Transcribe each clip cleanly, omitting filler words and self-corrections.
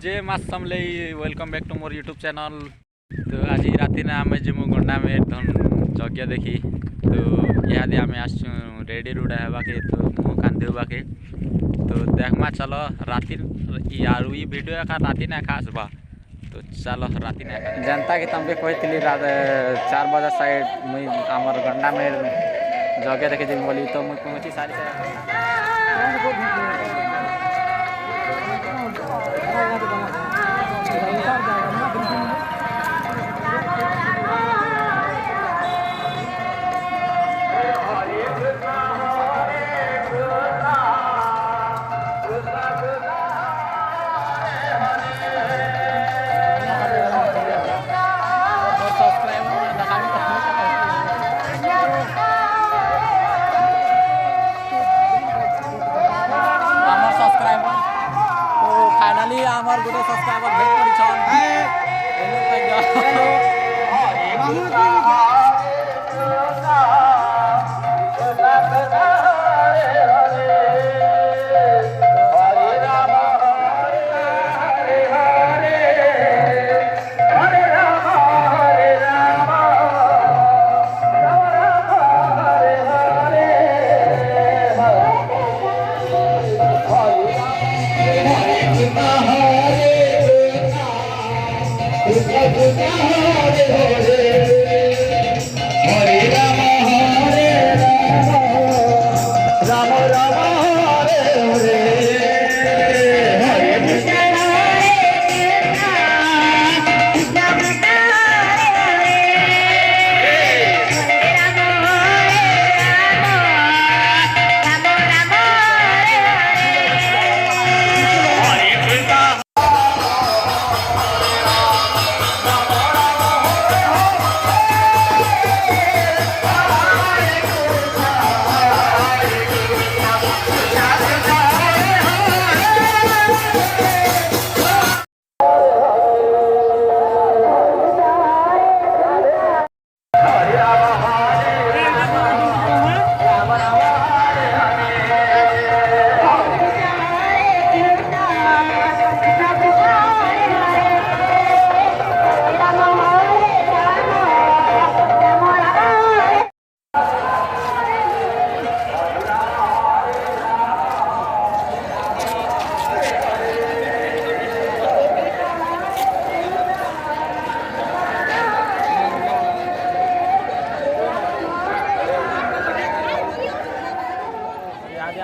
जय माँ Samlei welcome back to more YouTube channel. तो आज राति आम जीमु गंडा में जज्ञ देखी। तो इहादे आम आसु रेडी रुड़ा हेबाके तो मुँह कांदे बाके तो देखमा चलो राति यार वीडियो एका राति ना एका आसबा। तो चलो राति ना एका जनता की तमके कहती 4 बजे साइड मुई आमर गंडा में जज्ञ देखी जी बोली तो मुई पहुँची सारी फाइनाली आमर गोटे सब्सक्राइबर भेट परिछन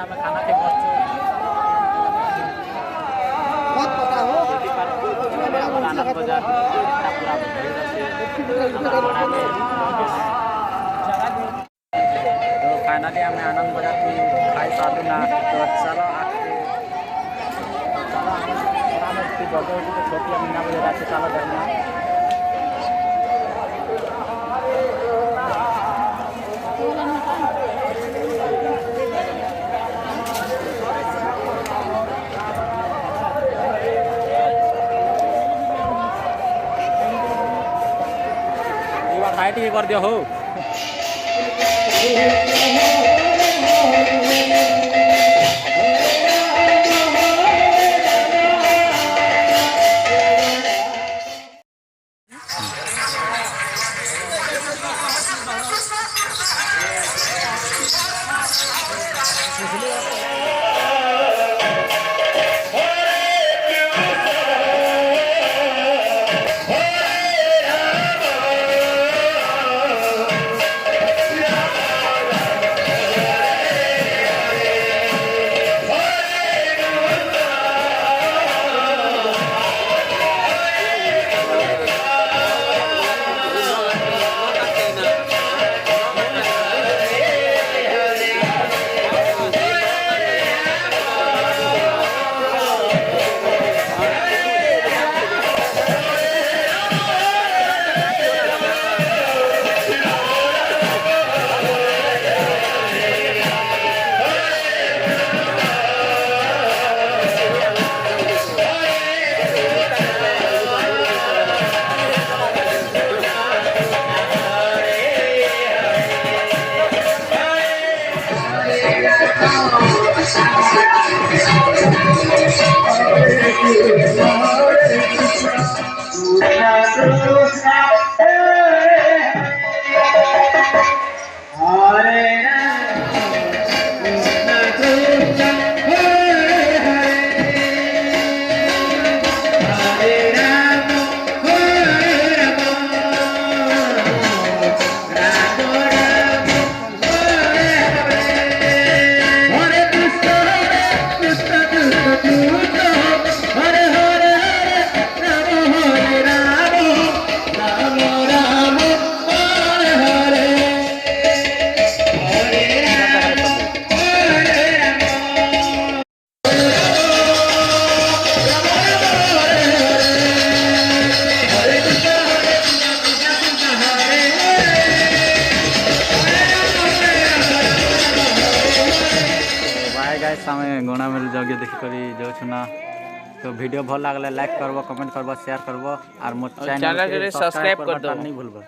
खाना के तो फाइनली हमें आनंद बाजार की खाई साधु ना तो चलो जगह होती तो छोटी मीना बजे रात चलो करना खाई कर दियो हो Oh, ବର୍ଷ ଆମେ ଗଣାମେଲ ଯଜ୍ଞ ଦେଖିକରି ଯାଉଛୁ ନା। तो वीडियो भल लगले लाइक करबो, कमेंट करबो, शेयर करबो और मोर चैनल के सब्सक्राइब करबो नहीं भूलबो।